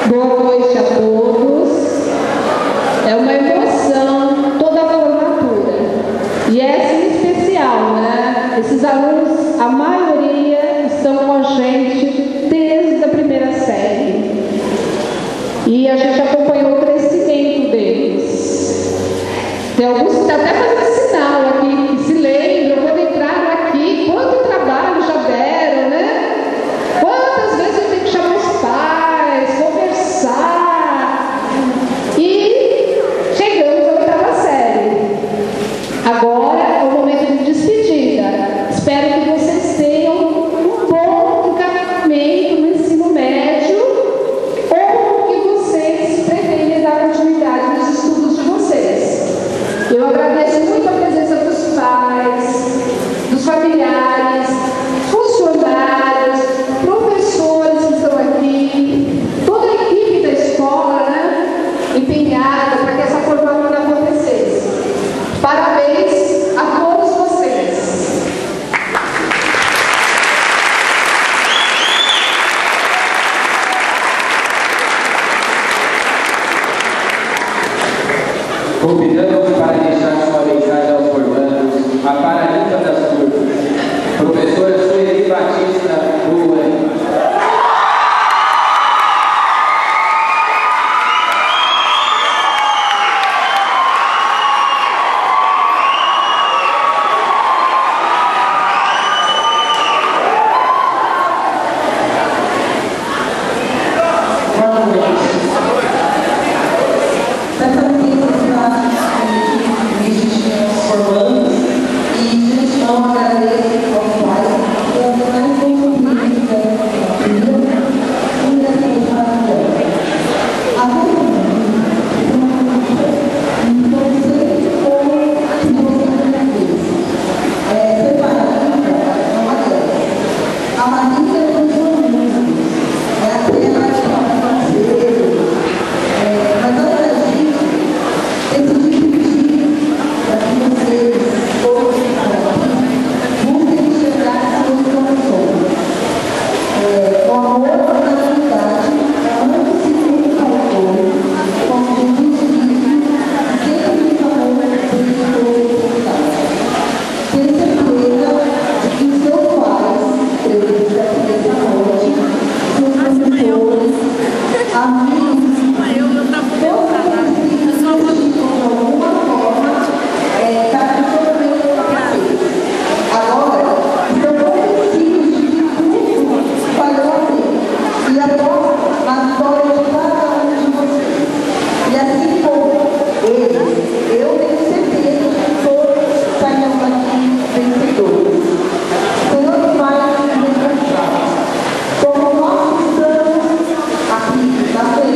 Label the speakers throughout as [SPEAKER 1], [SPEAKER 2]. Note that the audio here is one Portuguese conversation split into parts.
[SPEAKER 1] Boa noite a todos. É uma emoção toda a formatura. E essa em especial, né? Esses alunos, a maioria estão com a gente desde a primeira série. E a gente acompanhou o crescimento deles. Tem alguns que estão até fazendo sinal aqui, que se lembram, quando entraram aqui, quanto trabalho já deram, né? Quantas vezes eu tenho que chamar os pais, conversar. E chegamos à oitava série. Agora é o momento de despedida. Espero que vocês tenham um bom encaminhamento no ensino médio ou que vocês pretendem dar continuidade nos estudos de vocês. Eu agradeço muito a presença dos pais, dos familiares, funcionários, professores que estão aqui, toda a equipe da escola, né, empenhada para que essa formatura acontecesse. Parabéns a todos vocês.
[SPEAKER 2] Convidamos para deixar sua mensagem aos formandos a paraninfa das turmas, professora Sueli Batista Rua.
[SPEAKER 1] Como nós estamos aqui na frente.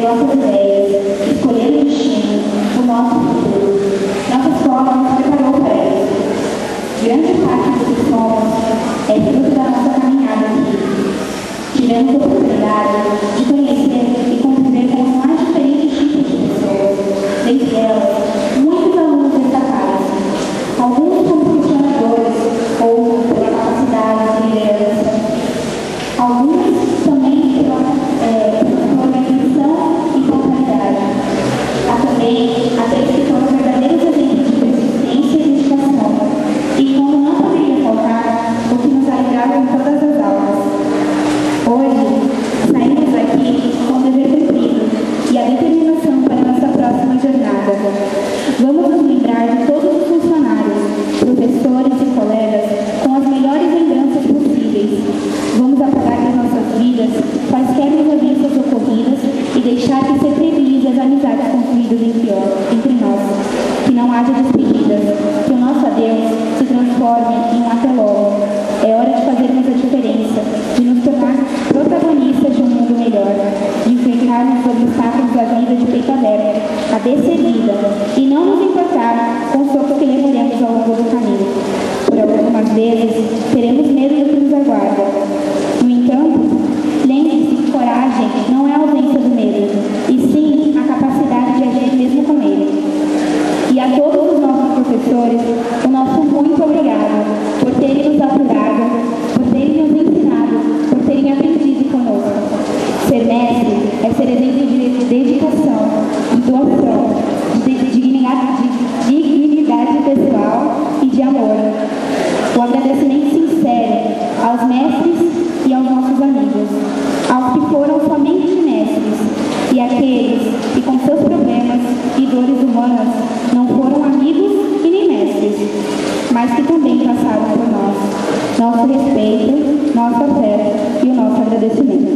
[SPEAKER 3] nossas ideias, escolher o destino, o nosso futuro. Nossa escola nos preparou para isso. Grande parte do que somos é fruto da nossa caminhada aqui. Tivemos a oportunidade de conhecer e conviver com os mais diferentes tipos de pessoas. Dentre elas, muitos alunos destacados, alguns como questionadores, outros pela capacidade de liderança, alguns também pela organização e pontualidade. Há também aqueles que foram verdadeiros exemplos de persistência e dedicação, e como não poderia faltar, o que nos alegrava em todas as aulas. Hoje, saímos daqui com o dever cumprido e a determinação para a nossa próxima jornada. Vamos nos lembrar de todos os funcionários, professores e colegas com as melhores lembranças possíveis. Vamos apagar das nossas vidas quaisquer desavenças ocorridas e deixar de ser felizes as amizades construídas entre nós. Que não haja despedidas, que o nosso adeus se transforme em um até logo. É hora de fazermos a diferença, de nos tornar protagonistas de um mundo melhor, de enfrentarmos os obstáculos da vida de peito aberto, a decidida, e não nos importar com os socos que levaremos ao longo do caminho. Por algumas vezes, teremos medo do que nos aguarda. No entanto, lembre-se que coragem não é a ausência do medo, e sim a capacidade de agir mesmo com ele. E a todos os nossos professores, o nosso muito obrigado por terem nos apurado, por terem nos ensinado, por terem aprendido conosco. Ser mestre é ser exemplo de dedicação, de doação, de dignidade pessoal e de amor. O agradecimento sincero aos mestres e aos nossos amigos, aos que foram somente mestres e aqueles que com seus problemas e dores humanas não foram amigos e nem mestres, mas que também passaram por nós. Nosso respeito, nosso afeto e o nosso agradecimento.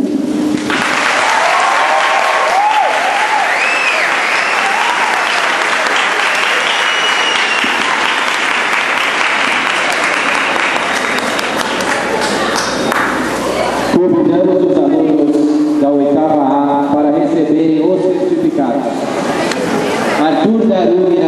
[SPEAKER 2] Convidamos os alunos da 8ª A para receberem os certificados. Arthur Darumi